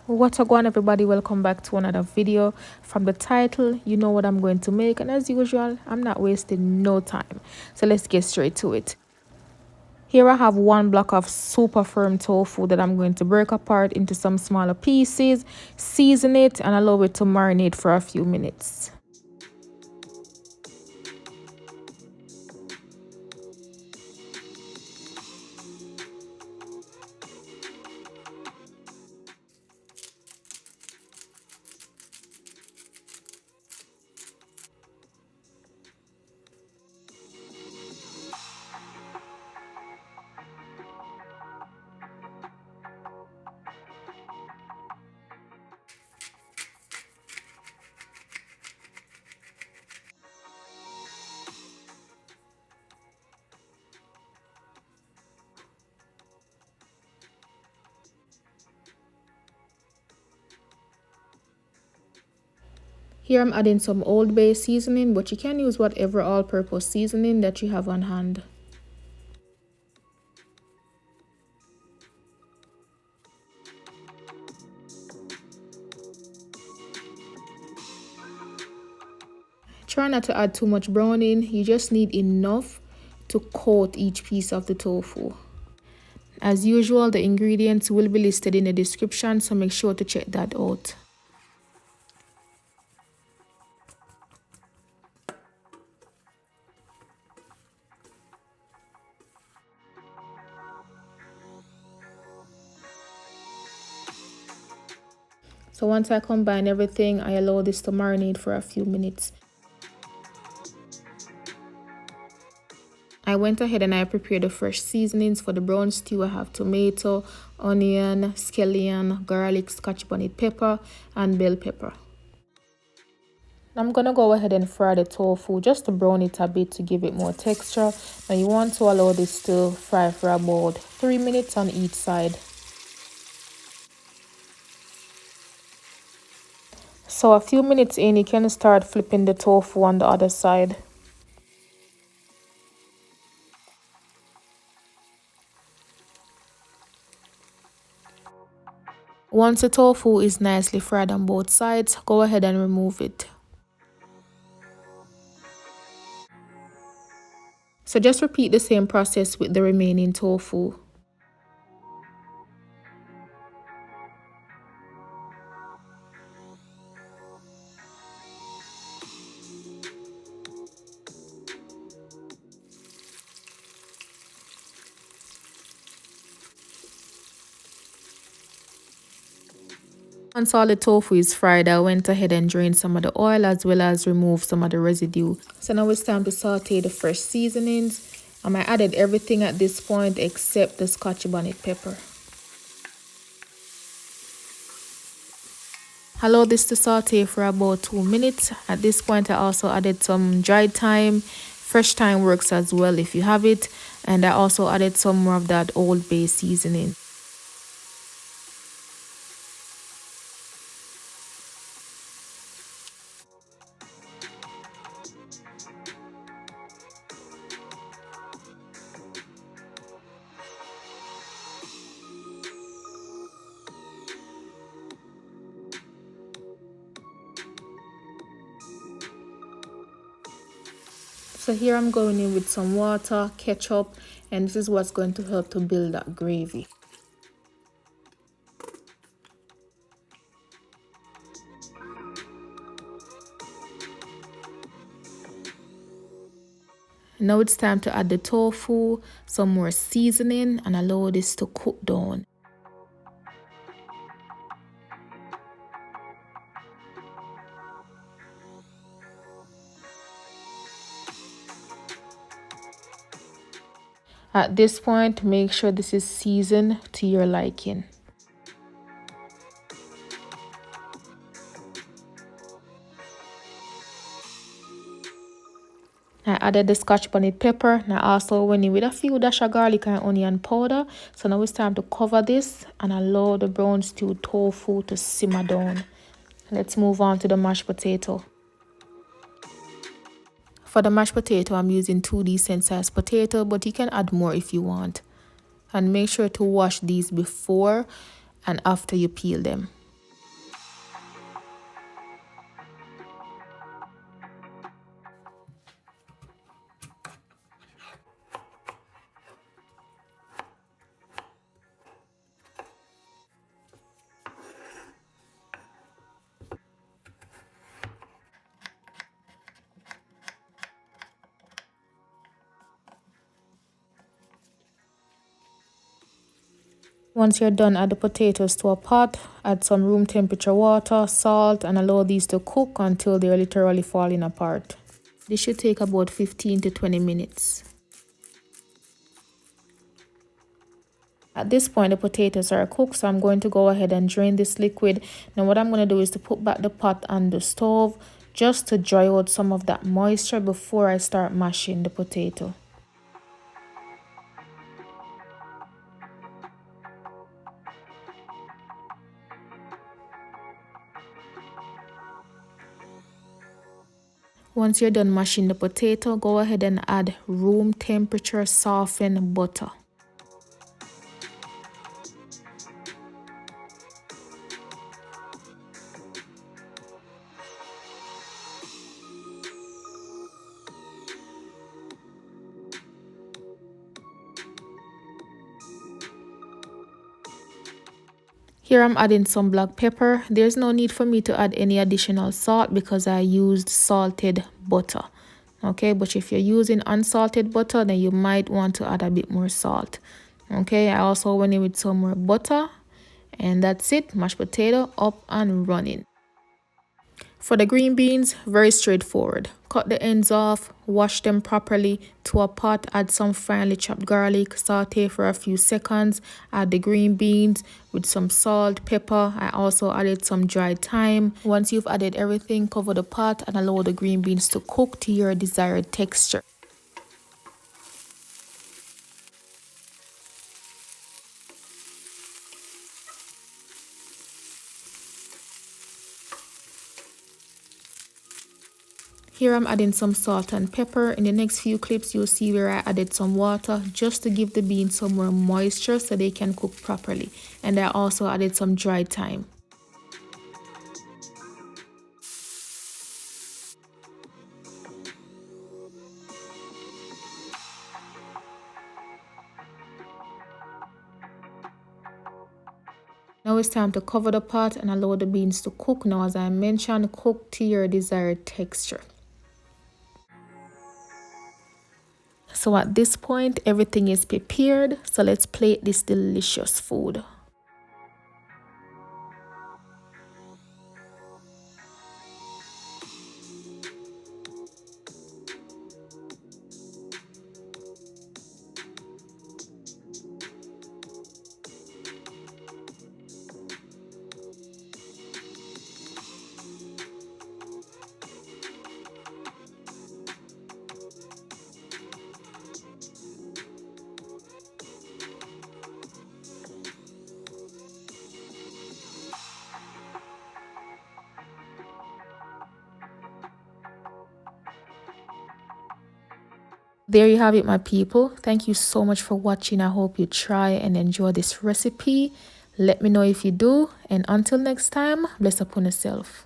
What's up, everybody? Welcome back to another video. From the title, you know what I'm going to make, and as usual, I'm not wasting no time, so let's get straight to it. Here I have one block of super firm tofu that I'm going to break apart into some smaller pieces, season it, and allow it to marinate for a few minutes. Here I'm adding some Old Bay seasoning, but you can use whatever all-purpose seasoning that you have on hand. Try not to add too much browning, you just need enough to coat each piece of the tofu. As usual, the ingredients will be listed in the description, so make sure to check that out. So once I combine everything, I allow this to marinate for a few minutes. I went ahead and I prepared the fresh seasonings for the brown stew. I have tomato, onion, scallion, garlic, scotch bonnet pepper, and bell pepper. I'm gonna go ahead and fry the tofu just to brown it a bit to give it more texture. Now you want to allow this to fry for about 3 minutes on each side. So a few minutes in, you can start flipping the tofu on the other side. Once the tofu is nicely fried on both sides, go ahead and remove it. So just repeat the same process with the remaining tofu. Once all the tofu is fried, I went ahead and drained some of the oil as well as remove some of the residue. So now it's time to saute the fresh seasonings. I added everything at this point except the scotch bonnet pepper. Allow this to saute for about 2 minutes. At this point, I also added some dried thyme. Fresh thyme works as well if you have it. And I also added some more of that Old Bay seasoning. So here I'm going in with some water, ketchup, and this is what's going to help to build that gravy. Now it's time to add the tofu, some more seasoning, and allow this to cook down. At this point, make sure this is seasoned to your liking. I added the scotch bonnet pepper. Now also went in with a few dash of garlic and onion powder. So now it's time to cover this and allow the brown stew tofu to simmer down. Let's move on to the mashed potato. For the mashed potato, I'm using 2 decent sized potato, but you can add more if you want. And make sure to wash these before and after you peel them. Once you're done, add the potatoes to a pot, add some room temperature water, salt, and allow these to cook until they're literally falling apart. This should take about 15 to 20 minutes. At this point, the potatoes are cooked, so I'm going to go ahead and drain this liquid. Now what I'm going to do is to put back the pot on the stove just to dry out some of that moisture before I start mashing the potato. Once you're done mashing the potato, go ahead and add room temperature softened butter. Here I'm adding some black pepper. There's no need for me to add any additional salt because I used salted butter. Okay, but if you're using unsalted butter, then you might want to add a bit more salt. Okay, I also went in with some more butter, and that's it. Mashed potato up and running. For the green beans, very straightforward. Cut the ends off, wash them properly. To a pot, add some finely chopped garlic, saute for a few seconds, add the green beans with some salt, pepper. I also added some dried thyme. Once you've added everything, cover the pot and allow the green beans to cook to your desired texture. Here I'm adding some salt and pepper. In the next few clips, you'll see where I added some water just to give the beans some more moisture so they can cook properly. And I also added some dried thyme. Now it's time to cover the pot and allow the beans to cook. Now, as I mentioned, cook to your desired texture. So at this point, everything is prepared. So let's plate this delicious food. There you have it, my people. Thank you so much for watching. I hope you try and enjoy this recipe. Let me know if you do. And until next time, bless upon yourself.